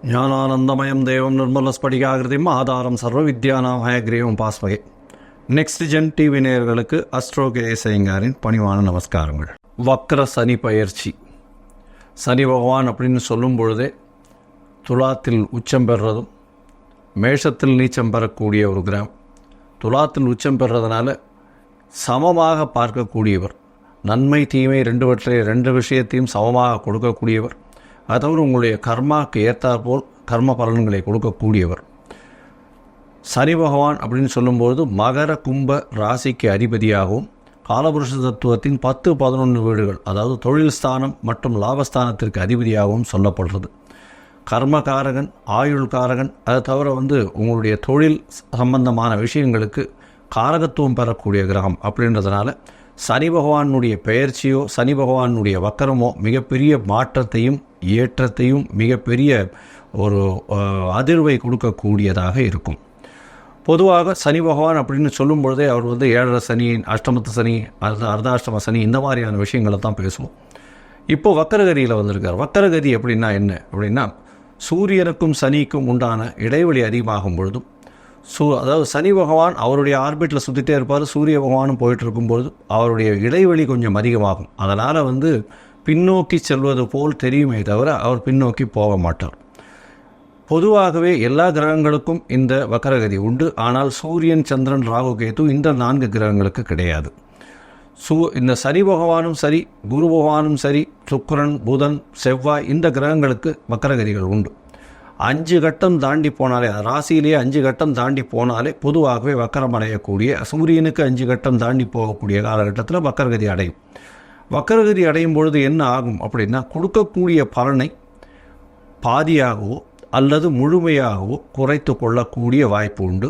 ஞானானந்தமயம் தேவம் நிர்மலஸ்படிகாகிருதியும் ஆதாரம் சர்வ வித்யானாம் ஹயக்ரீவம் பாஸ்மகே. நெக்ஸ்ட் ஜென் டிவி நேயர்களுக்கு அஸ்ட்ரோ கேசையங்காரின் பணிவான நமஸ்காரங்கள். வக்ர சனி பயிற்சி. சனி பகவான் அப்படின்னு சொல்லும் பொழுதே துலாத்தில் உச்சம் பெறுறதும் மேஷத்தில் நீச்சம் பெறக்கூடிய ஒரு கிரகம். துலாத்தில் உச்சம் பெறுறதுனால சமமாக பார்க்கக்கூடியவர், நன்மை தீமை ரெண்டு விஷயத்தையும் சமமாக கொடுக்கக்கூடியவர். அதாவது உங்களுடைய கர்மாவுக்கு ஏற்றாற்போல் கர்ம பலன்களை கொடுக்கக்கூடியவர் சனி பகவான் அப்படின்னு சொல்லும்போது மகர கும்ப ராசிக்கு அதிபதியாகவும் காலபுருஷ தத்துவத்தின் 10-11 வீடுகள், அதாவது தொழில் ஸ்தானம் மற்றும் லாபஸ்தானத்திற்கு அதிபதியாகவும் சொல்லப்படுறது. கர்மகாரகன், ஆயுள்காரகன், அதை தவிர உங்களுடைய தொழில் சம்பந்தமான விஷயங்களுக்கு காரகத்துவம் பெறக்கூடிய கிரகம். அப்படின்றதுனால சனி பகவானுடைய பெயர்ச்சியோ சனி பகவானுடைய வக்கரமோ மிகப்பெரிய மாற்றத்தையும் ஏற்றத்தையும் மிகப்பெரிய ஒரு அதிர்வை கொடுக்கக்கூடியதாக இருக்கும். பொதுவாக சனி பகவான் அப்படின்னு சொல்லும் பொழுதே அவர் 7.5 சனி, அஷ்டமத்து சனி, அர்த்தாஷ்டம சனி, இந்த மாதிரியான விஷயங்களை தான் பேசுவோம். இப்போது வக்கரகதியில் வந்திருக்கார். வக்கரகதி அப்படின்னா என்ன அப்படின்னா, சூரியனுக்கும் சனிக்கும் உண்டான இடைவெளி அதிகமாகும் பொழுதும் அதாவது சனி பகவான் அவருடைய ஆர்பிட்டில் சுற்றிட்டே இருப்பார், சூரிய பகவானும் போயிட்டு இருக்கும்பொழுது அவருடைய இடைவெளி கொஞ்சம் அதிகமாகும். அதனால் பின்னோக்கி செல்வது போல் தெரியுமே தவிர அவர் பின்னோக்கி போக மாட்டார். பொதுவாகவே எல்லா கிரகங்களுக்கும் இந்த வக்கரகதி உண்டு. ஆனால் சூரியன், சந்திரன், ராகு, கேது இந்த 4 கிரகங்களுக்கு கிடையாது. இந்த சனி பகவானும் சரி, குரு பகவானும் சரி, சுக்கிரன், புதன், செவ்வாய் இந்த கிரகங்களுக்கு வக்கரகதிகள் உண்டு. 5 கட்டம் தாண்டி போனாலே, ராசியிலேயே 5 கட்டம் தாண்டி போனாலே பொதுவாகவே வக்கரம் அடையக்கூடிய, சூரியனுக்கு 5 கட்டம் தாண்டி போகக்கூடிய காலகட்டத்தில் வக்கரகதி அடையும். வக்கரகதி அடையும் பொழுது என்ன ஆகும் அப்படின்னா, கொடுக்கக்கூடிய பலனை பாதியாகவோ அல்லது முழுமையாகவோ குறைத்து கொள்ளக்கூடிய வாய்ப்பு உண்டு.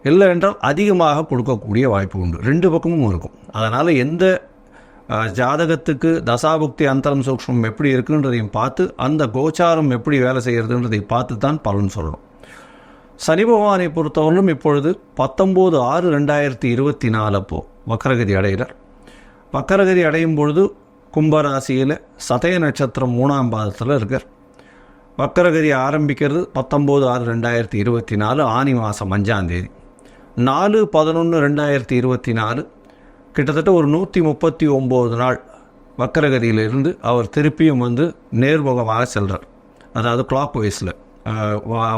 இல்லை என்றால் அதிகமாக கொடுக்கக்கூடிய வாய்ப்பு உண்டு. 2 பக்கமும் இருக்கும். அதனால் எந்த ஜாதகத்துக்கு தசாபுக்தி அந்தரம் சூக்ஷ்மம் எப்படி இருக்குன்றதையும் பார்த்து, அந்த கோச்சாரம் எப்படி வேலை செய்கிறதுன்றதை பார்த்து தான் பலன் சொல்லணும். சனி பகவானை பொறுத்தவரையிலும் இப்பொழுது 19/6/2024 அப்போ வக்கரகதி அடைகிறார். வக்கரகதி அடையும் பொழுது கும்பராசியில் சதய நட்சத்திரம் 3ஆம் பாதத்தில் இருக்கார். வக்கரகதி ஆரம்பிக்கிறது 19/6/2024 ஆனி மாதம் 5ஆம் தேதி. 4/11/2024 கிட்டத்தட்ட ஒரு 139 நாள் வக்கரகதியிலிருந்து அவர் திருப்பியும் நேர்முகமாக செல்கிறார். அதாவது கிளாக் வைஸில்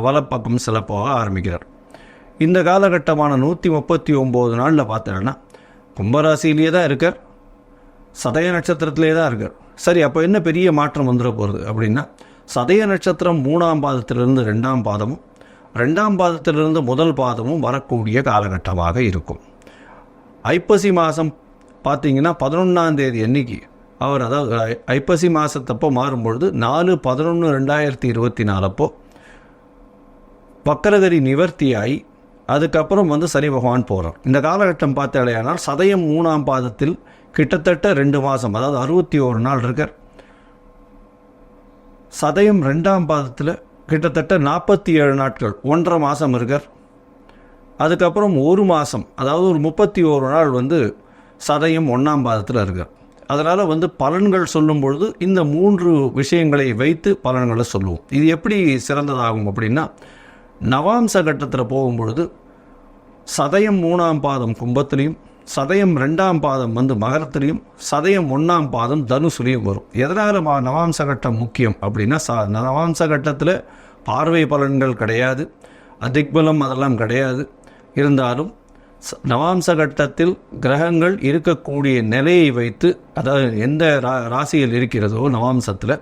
வலப்பக்கம் செல்ல போக ஆரம்பிக்கிறார். இந்த காலகட்டமான 139 நாளில் பார்த்தோன்னா கும்பராசியிலேயே தான் இருக்கார், சதய நட்சத்திரத்திலே தான் இருக்கார். சரி, அப்போ என்ன பெரிய மாற்றம் வந்துட போகிறது அப்படின்னா, சதய நட்சத்திரம் 3ஆம் பாதத்திலிருந்து 2ஆம் பாதமும் 2ஆம் பாதத்திலிருந்து 1 பாதமும் வரக்கூடிய காலகட்டமாக இருக்கும். ஐப்பசி மாதம் பார்த்தீங்கன்னா 11ஆம் தேதி அன்னைக்கு அவர், அதாவது ஐப்பசி மாதத்தப்போ மாறும்பொழுது 4/11/2024 அப்போ வக்கரகதி நிவர்த்தியாகி அதுக்கப்புறம் சனி பகவான் போகிறார். இந்த காலகட்டம் பார்த்தாலேயானால் சதயம் 3ஆம் பாதத்தில் கிட்டத்தட்ட 2 மாதம், அதாவது 61 நாள் இருக்கார். சதயம் 2ஆம் பாதத்தில் கிட்டத்தட்ட 47 நாட்கள், 1.5 மாதம் இருக்கார். அதுக்கப்புறம் 1 மாதம், அதாவது ஒரு 31 நாள் சதயம் 1ஆம் பாதத்தில் இருக்கார். அதனால் பலன்கள் சொல்லும் பொழுது இந்த 3 விஷயங்களை வைத்து பலன்களை சொல்லுவோம். இது எப்படி சிறந்ததாகும் அப்படின்னா, நவாம்ச கட்டத்தில் போகும்பொழுது சதயம் 3ஆம் பாதம் கும்பத்திலையும், சதயம் 2ஆம் பாதம் மகரத்திலையும், சதயம் 1ஆம் பாதம் தனுசுலையும் வரும். எதனால் நவாம்ச கட்டம் முக்கியம் அப்படின்னா, நவாம்ச கட்டத்தில் பார்வை பலன்கள் கிடையாது, அதிக்பலம் அதெல்லாம் கிடையாது. இருந்தாலும் நவாம்ச கட்டத்தில் கிரகங்கள் இருக்கக்கூடிய நிலையை வைத்து, அதாவது எந்த ராசியில் இருக்கிறதோ நவாம்சத்தில்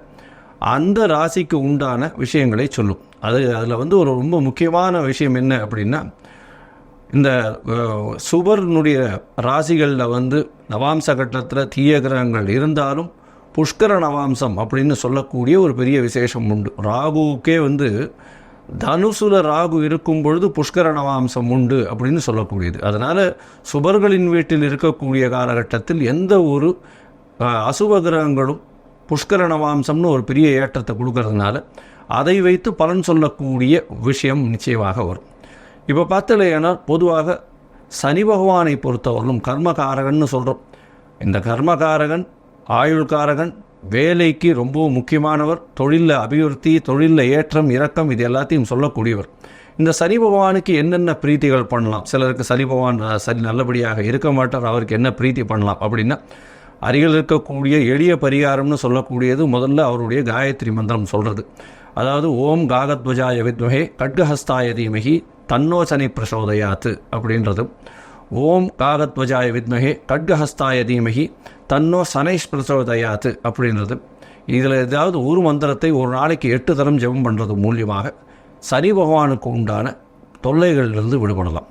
அந்த ராசிக்கு உண்டான விஷயங்களை சொல்லும். அதில் ஒரு ரொம்ப முக்கியமான விஷயம் என்ன அப்படின்னா, இந்த சுபர்னுடைய ராசிகளில் நவாம்ச கட்டத்தில் தீய கிரகங்கள் இருந்தாலும் புஷ்கர நவாம்சம் அப்படின்னு சொல்லக்கூடிய ஒரு பெரிய விசேஷம் உண்டு. ராகுவுக்கே தனுசுல ராகு இருக்கும் பொழுது புஷ்கர நவாம்சம் உண்டு அப்படின்னு சொல்லக்கூடியது. அதனால் சுபர்களின் வீட்டில் இருக்கக்கூடிய காலகட்டத்தில் எந்த ஒரு அசுப கிரகங்களும் புஷ்கர நவாம்சம்னு ஒரு பெரிய ஏற்றத்தை கொடுக்கறதுனால அதை வைத்து பலன் சொல்லக்கூடிய விஷயம் நிச்சயமாக வரும். இப்போ பார்த்தலையானா பொதுவாக சனி பகவானை பொறுத்தவரையிலும் கர்மகாரகன்னு சொல்கிறோம். இந்த கர்மகாரகன், ஆயுள்காரகன், வேலைக்கு ரொம்பவும் முக்கியமானவர், தொழிலில் அபிவிருத்தி, தொழிலில் ஏற்றம் இறக்கம் இது எல்லாத்தையும் சொல்லக்கூடியவர். இந்த சனி பகவானுக்கு என்னென்ன பிரீத்திகள் பண்ணலாம்? சிலருக்கு சனி பகவான் சரி நல்லபடியாக இருக்க மாட்டார், அவருக்கு என்ன பிரீத்தி பண்ணலாம் அப்படின்னா, அருகில் இருக்கக்கூடிய எளிய பரிகாரம்னு சொல்லக்கூடியது முதல்ல அவருடைய காயத்ரி மந்திரம் சொல்கிறது. அதாவது ஓம் காகத்வஜாய வித்மஹே கட்கஹஸ்தாய தீமஹி தன்னோ சனி பிரசோதயாத்து அப்படின்றதும், ஓம் காகத்வஜாய வித்மஹே கட்கஹஸ்தாய தீமஹி தன்னோ சனைஷ் பிரசோதயாத்து அப்படின்றது. இதில் ஏதாவது ஒரு மந்திரத்தை ஒரு நாளைக்கு 8 தரம் ஜெபம் பண்ணுறது மூலியமாக சனி பகவானுக்கு உண்டான தொல்லைகளிலிருந்து விடுபடலாம்.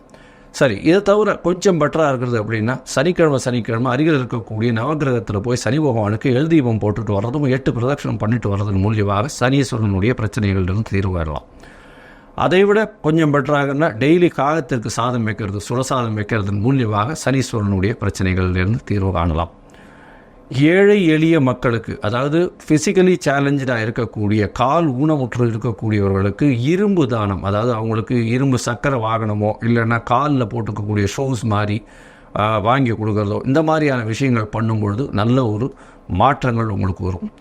சரி, இதை தவிர கொஞ்சம் பெட்டராக இருக்கிறது அப்படின்னா, சனிக்கிழமை அருகில் இருக்கக்கூடிய நவகிரகத்தில் போய் சனி பகவானுக்கு எழுதீபம் போட்டுட்டு வர்றதும் 8 பிரதட்சணம் பண்ணிட்டு வர்றதன் மூலியமாக சனீஸ்வரனுடைய பிரச்சனைகளிலிருந்து தீர்வு வரலாம். அதை விட கொஞ்சம் பெட்டராகனா டெய்லி காகத்திற்கு சாதம் வைக்கிறது, சுடசாதம் வைக்கிறதன் மூலியமாக சனீஸ்வரனுடைய பிரச்சனைகளிலிருந்து தீர்வு காணலாம். ஏழை எளிய மக்களுக்கு, அதாவது ஃபிசிக்கலி சேலஞ்சாக இருக்கக்கூடிய, கால் ஊனமுற்று இருக்கக்கூடியவர்களுக்கு இரும்பு தானம், அதாவது அவங்களுக்கு இரும்பு சக்கர வாகனமோ இல்லைன்னா காலில் போட்டுக்கக்கூடிய ஷூஸ் மாதிரி வாங்கி கொடுக்குறதோ, இந்த மாதிரியான விஷயங்கள் பண்ணும்பொழுது நல்ல ஒரு மாற்றங்கள் உங்களுக்கு வரும்.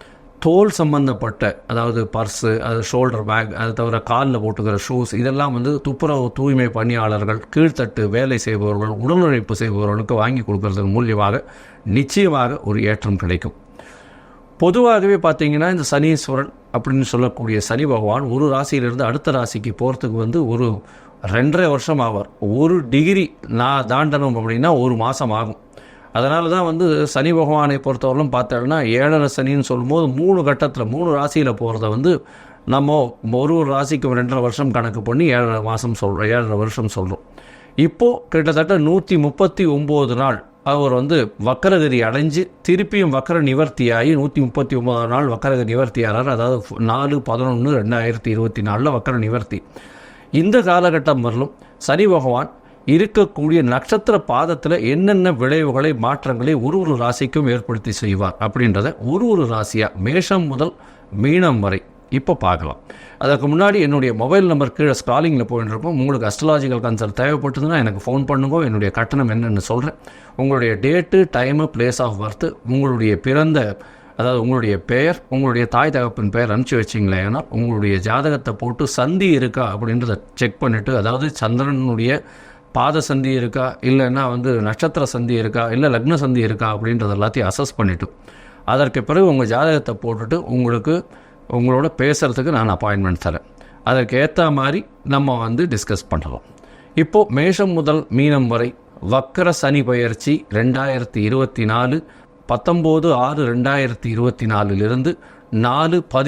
தோல் சம்பந்தப்பட்ட, அதாவது பர்ஸு, அது ஷோல்டர் பேக், அது தவிர காலில் போட்டுக்கிற ஷூஸ், இதெல்லாம் துப்புரவு தூய்மை பணியாளர்கள், கீழ்த்தட்டு வேலை செய்பவர்கள், உடல் உழைப்பு செய்பவர்களுக்கு வாங்கி கொடுக்கறதன் மூலியமாக நிச்சயமாக ஒரு ஏற்றம் கிடைக்கும். பொதுவாகவே பார்த்தீங்கன்னா இந்த சனீஸ்வரன் அப்படின்னு சொல்லக்கூடிய சனி பகவான் ஒரு ராசியிலிருந்து அடுத்த ராசிக்கு போகிறதுக்கு ஒரு 2.5 வருஷம் ஆவார். 1 டிகிரி நான் தாண்டணும் அப்படின்னா 1 மாதம் ஆகும். அதனால தான் சனி பகவானை பொறுத்தவரைக்கும் பார்த்தோம்னா 7.5 சனின்னு சொல்லும்போது 3 கட்டத்தில் 3 ராசியில் போகிறத நம்ம ஒரு ராசிக்கு 2.5 வருஷம் கணக்கு பண்ணி 7.5 வருஷம் சொல்கிறோம். இப்போது கிட்டத்தட்ட 139 நாள் அவர் வக்கரகதி அடைஞ்சு திருப்பியும் வக்கர நிவர்த்தியாகி 139 நாள் வக்கரகதி நிவர்த்தியானார். அதாவது 4/11/2024 வக்கர நிவர்த்தி. இந்த காலகட்டம் வரலும் சனி பகவான் இருக்கக்கூடிய நட்சத்திர பாதத்தில் என்னென்ன விளைவுகளை மாற்றங்களை ஒரு ராசிக்கும் ஏற்படுத்தி செய்வார் அப்படின்றத ஒரு ராசியாக மேஷம் முதல் மீனம் வரை இப்போ பார்க்கலாம். அதற்கு முன்னாடி என்னுடைய மொபைல் நம்பர் கீழே ஸ்க்ராலிங்கில் போயிட்டுருப்போம். உங்களுக்கு அஸ்ட்ராலாஜிக்கல் கன்சல்ட் தேவைப்பட்டதுன்னா எனக்கு ஃபோன் பண்ணுங்க. என்னுடைய கட்டணம் என்னென்னு சொல்கிறேன். உங்களுடைய date, time, place of birth, உங்களுடைய பிறந்த, அதாவது உங்களுடைய பெயர், உங்களுடைய தாய் தகப்பின் பெயர் அனுப்பிச்சி வச்சிங்களே, ஏன்னா உங்களுடைய ஜாதகத்தை போட்டு சந்தி இருக்கா அப்படின்றத செக் பண்ணிவிட்டு, அதாவது சந்திரனுடைய பாத சந்தி இருக்கா, இல்லைன்னா நட்சத்திர சந்தி இருக்கா, இல்லை லக்ன சந்தி இருக்கா அப்படின்றத எல்லாத்தையும் அசஸ் பண்ணிவிட்டு அதற்கு பிறகு உங்கள் ஜாதகத்தை போட்டுட்டு உங்களோட பேசுகிறதுக்கு நான் அப்பாயின்மெண்ட் தரேன். அதற்கு ஏற்ற மாதிரி நம்ம டிஸ்கஸ் பண்ணலாம். இப்போது மேஷம் முதல் மீனம் வரை வக்கர சனி பயிற்சி 2024 19/6/2024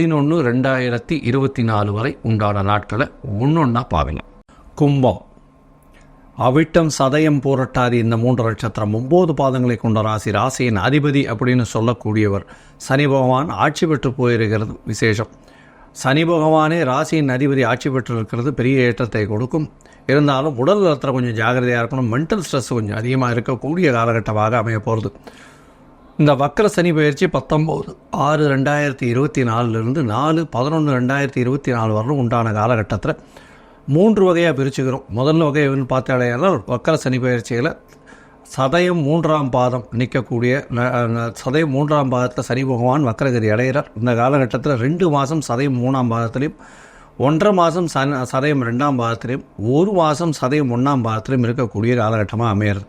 4/11/2024 வரை உண்டான நாட்களை ஒன்றொன்னா பார்க்கலாம். கும்பம், அவிட்டம், சதயம், பூரட்டாதி இந்த 3 நட்சத்திரம் 9 பாதங்களை கொண்ட ராசி. ராசியின் அதிபதி அப்படின்னு சொல்லக்கூடியவர் சனி பகவான் ஆட்சி பெற்று போயிருக்கிறது விசேஷம். சனி பகவானே ராசியின் அதிபதி ஆட்சி பெற்று இருக்கிறது பெரிய ஏற்றத்தை கொடுக்கும். இருந்தாலும் உடல் நலத்தில் கொஞ்சம் ஜாகிரதையாக இருக்கணும். மென்டல் ஸ்ட்ரெஸ் கொஞ்சம் அதிகமாக இருக்கக்கூடிய காலகட்டமாக அமைய போகிறது. இந்த வக்கர சனி பயிற்சி 19/6/2024 4/11/2024 வரலும் உண்டான காலகட்டத்தில் 3 வகையாக பிரிச்சுக்கிறோம். முதல் வகை பார்த்தாலேயானால் வக்கர சனி பயிற்சியில் சதயம் 3ஆம் பாதம் நிற்கக்கூடிய சதயம் 3ஆம் பாதத்தில் சனி பகவான் வக்கரகதி அடைகிறார். இந்த காலகட்டத்தில் 2 மாதம் சதயம் 3ஆம் பாதத்திலையும் 1.5 மாதம் சதயம் 2ஆம் பாதத்திலையும் 1 மாதம் சதயம் 1ஆம் பாதத்திலையும் இருக்கக்கூடிய காலகட்டமாக அமையிறது.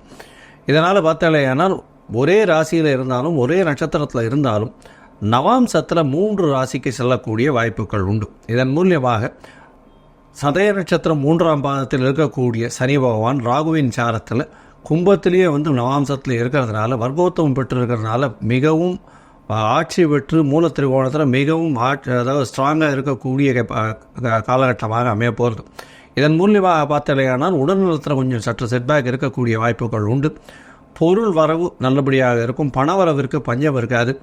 இதனால் பார்த்தாலேயானால் ஒரே ராசியில் இருந்தாலும் ஒரே நட்சத்திரத்தில் இருந்தாலும் நவாம்சத்தில் 3 ராசிக்கு செல்லக்கூடிய வாய்ப்புகள் உண்டு. இதன் மூலியமாக சதய நட்சத்திரம் 3ஆம் பாதத்தில் இருக்கக்கூடிய சனி பகவான் ராகுவின் சாரத்தில் கும்பத்திலேயே நவாம்சத்தில் இருக்கிறதுனால, வர்க்கோத்தமம் பெற்று இருக்கிறதுனால மிகவும் ஆட்சி பெற்று மூலத்திரிகோணத்தில் மிகவும் அதாவது ஸ்ட்ராங்காக இருக்கக்கூடிய காலகட்டமாக அமைய போகிறது. இதன் மூலியமாக பார்த்தாலேயானால் உடல்நலத்தில் கொஞ்சம் சற்று செட்பேக் இருக்கக்கூடிய வாய்ப்புகள் உண்டு. பொருள் வரவு நல்லபடியாக இருக்கும். பணவரவிற்கு பஞ்சம் இருக்காது.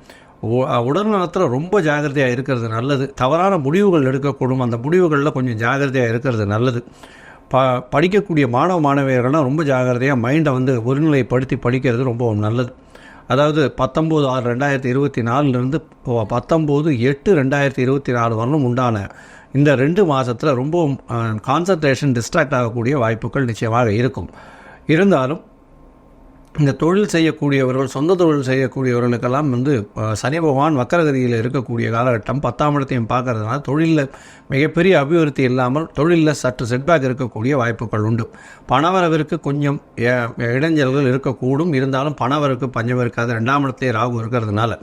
உடல்நலத்தில் ரொம்ப ஜாகிரதையாக இருக்கிறது நல்லது. தவறான முடிவுகள் எடுக்கக்கூடும். அந்த முடிவுகளில் கொஞ்சம் ஜாகிரதையாக இருக்கிறது நல்லது. படிக்கக்கூடிய மாணவியர்கள்லாம் ரொம்ப ஜாகிரதையாக மைண்டை ஒருநிலைப்படுத்தி படிக்கிறது ரொம்ப நல்லது. அதாவது 19/6/2024 19/8/2024 வரலும் உண்டான இந்த 2 மாதத்தில் ரொம்ப கான்சன்ட்ரேஷன் டிஸ்ட்ராக்ட் ஆகக்கூடிய வாய்ப்புகள் நிச்சயமாக இருக்கும். இருந்தாலும் இந்த தொழில் செய்யக்கூடியவர்கள், சொந்த தொழில் செய்யக்கூடியவர்களுக்கெல்லாம் சனி பகவான் வக்கரகதியில் இருக்கக்கூடிய காலகட்டம் 10ஆம் இடத்தையும் பார்க்கறதுனால தொழிலில் மிகப்பெரிய அபிவிருத்தி இல்லாமல் தொழிலில் சற்று செட்பேக் இருக்கக்கூடிய வாய்ப்புகள் உண்டு. பணவரவிற்கு கொஞ்சம் இடைஞ்சல்கள் இருக்கக்கூடும். இருந்தாலும் பணவரவுக்கு பஞ்சம் இருக்காது. 2ஆம் இடத்தை ராகு இருக்கிறதுனால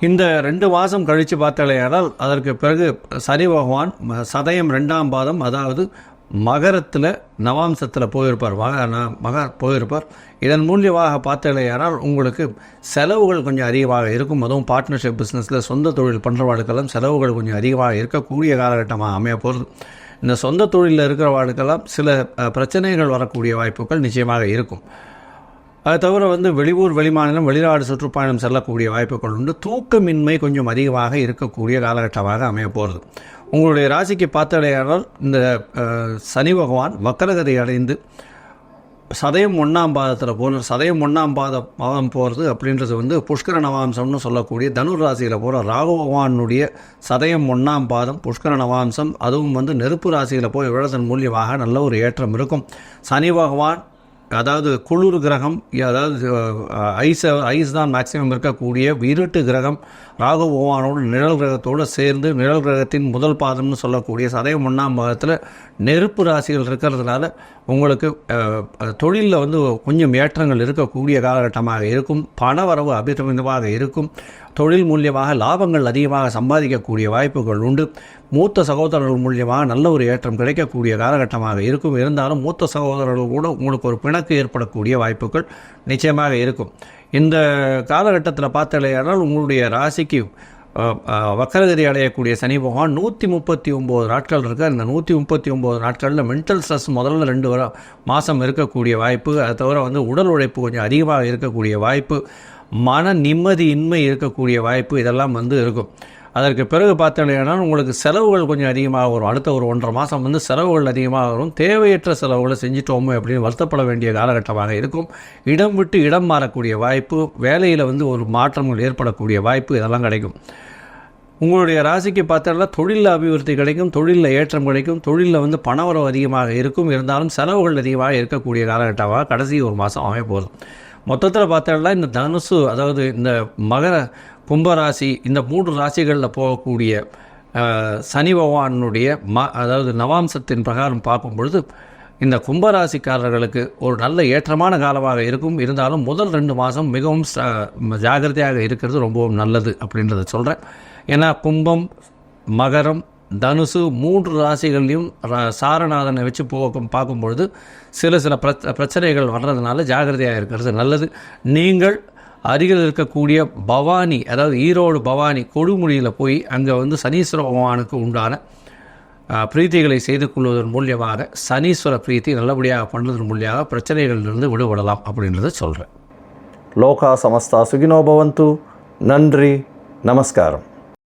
இந்த 2 மாதம் கழித்து பார்த்தாலேயானால் அதற்கு பிறகு சனி பகவான் சதயம் 2ஆம் பாதம், அதாவது மகரத்தில் நவாம்சத்தில் போயிருப்பார், மகர் போயிருப்பார். இதன் மூலியமாக பார்த்தாலேயானால் உங்களுக்கு செலவுகள் கொஞ்சம் அதிகமாக இருக்கும். அதுவும் பார்ட்னர்ஷிப் பிஸ்னஸில் சொந்த தொழில் பண்ணுறவாளுக்கெல்லாம் செலவுகள் கொஞ்சம் அதிகமாக இருக்கக்கூடிய காலகட்டமாக அமைய போகிறது. இந்த சொந்த தொழிலில் இருக்கிறவாளுக்கெல்லாம் சில பிரச்சனைகள் வரக்கூடிய வாய்ப்புகள் நிச்சயமாக இருக்கும். அது தவிர வெளியூர், வெளிமாநிலம், வெளிநாடு சுற்றுப்பயணம் செல்லக்கூடிய வாய்ப்புகள் உண்டு. தூக்கமின்மை கொஞ்சம் அதிகமாக இருக்கக்கூடிய காலகட்டமாக அமைய போகிறது. உங்களுடைய ராசிக்கு பார்த்தாலேயானால் இந்த சனி பகவான் வக்கரகதி அடைந்து சதயம் 1ஆம் பாதத்தில் போகிற, சதயம் 1ஆம் பாதம் போகிறது அப்படின்றது புஷ்கர நவாம்சம்னு சொல்லக்கூடிய தனுர் ராசியில் போகிற ராகு பகவானுடைய சதயம் 1ஆம் பாதம் புஷ்கர நவாம்சம். அதுவும் நெருப்பு ராசியில் போய் விழதன் மூலியமாக நல்ல ஒரு ஏற்றம் இருக்கும். சனி பகவான் அதாவது குளிர் கிரகம், அதாவது ஐஸ் தான் மேக்சிமம் இருக்கக்கூடிய இருட்டு கிரகம் ராகு பகவானோடு நிழல் கிரகத்தோடு சேர்ந்து நிழல் கிரகத்தின் முதல் பாதம்னு சொல்லக்கூடிய சதயம் 1ஆம் பாதத்தில் நெருப்பு ராசிகள் இருக்கிறதுனால உங்களுக்கு தொழிலில் கொஞ்சம் ஏற்றங்கள் இருக்கக்கூடிய காலகட்டமாக இருக்கும். பணவரவு அபிதமாக இருக்கும். தொழில் மூலியமாக லாபங்கள் அதிகமாக சம்பாதிக்கக்கூடிய வாய்ப்புகள் உண்டு. மூத்த சகோதரர்கள் மூலியமாக நல்ல ஒரு ஏற்றம் கிடைக்கக்கூடிய காலகட்டமாக இருக்கும். இருந்தாலும் மூத்த சகோதரர்கள் கூட உங்களுக்கு ஒரு பிணக்கு ஏற்படக்கூடிய வாய்ப்புகள் நிச்சயமாக இருக்கும். இந்த காலகட்டத்தில் பார்த்தாலேயானால் உங்களுடைய ராசிக்கு வக்கரகதி அடையக்கூடிய சனி பகவான் 139 நாட்கள் இருக்கார். இந்த 139 நாட்களில் மென்டல் ஸ்ட்ரெஸ் முதல்ல 2 மாதம் இருக்கக்கூடிய வாய்ப்பு. அதை தவிர உடல் உழைப்பு கொஞ்சம் அதிகமாக இருக்கக்கூடிய வாய்ப்பு, மன நிம்மதியின்மை இருக்கக்கூடிய வாய்ப்பு, இதெல்லாம் இருக்கும். அதற்கு பிறகு பார்த்தாலேனால் உங்களுக்கு செலவுகள் கொஞ்சம் அதிகமாக வரும். அடுத்த ஒரு 1.5 மாதம் செலவுகள் அதிகமாக வரும். தேவையற்ற செலவுகளை செஞ்சிட்டோமோ அப்படின்னு வருத்தப்பட வேண்டிய காலகட்டமாக இருக்கும். இடம் விட்டு இடம் மாறக்கூடிய வாய்ப்பு, வேலையில் ஒரு மாற்றங்கள் ஏற்படக்கூடிய வாய்ப்பு, இதெல்லாம் கிடைக்கும். உங்களுடைய ராசிக்கு பார்த்தால தொழிலில் அபிவிருத்தி கிடைக்கும், தொழிலில் ஏற்றம் கிடைக்கும், தொழிலில் பணவரவு அதிகமாக இருக்கும். இருந்தாலும் செலவுகள் அதிகமாக இருக்கக்கூடிய காலகட்டமாக கடைசி ஒரு மாதம் அமைய போதும். மொத்தத்தில் பார்த்தால இந்த தனுசு, அதாவது இந்த மகர, கும்பராசி, இந்த 3 ராசிகளில் போகக்கூடிய சனி பகவானுடைய அதாவது நவாம்சத்தின் பிரகாரம் பார்க்கும் பொழுது இந்த கும்பராசிக்காரர்களுக்கு ஒரு நல்ல ஏற்றமான காலமாக இருக்கும். இருந்தாலும் முதல் 2 மாதம் மிகவும் ஜாகிரதையாக இருக்கிறது ரொம்பவும் நல்லது அப்படின்றத சொல்கிறேன். ஏன்னா கும்பம், மகரம், தனுசு 3 ராசிகள்லையும் சாரநாதனை வச்சு பார்க்கும்பொழுது சில பிரச்சனைகள் வர்றதுனால ஜாகிரதையாக இருக்கிறது நல்லது. நீங்கள் அருகில் இருக்கக்கூடிய பவானி, அதாவது ஈரோடு பவானி கொடுமுடியில் போய் அங்கே சனீஸ்வர பகவானுக்கு உண்டான பிரீத்திகளை செய்து கொள்வதன் மூலியமாக சனீஸ்வர பிரீத்தி நல்லபடியாக பண்ணுவதன் மூலியமாக பிரச்சனைகளிலிருந்து விடுபடலாம் அப்படின்றத சொல்கிறேன். லோகா சமஸ்தா சுகினோ பவந்து. நன்றி, நமஸ்காரம்.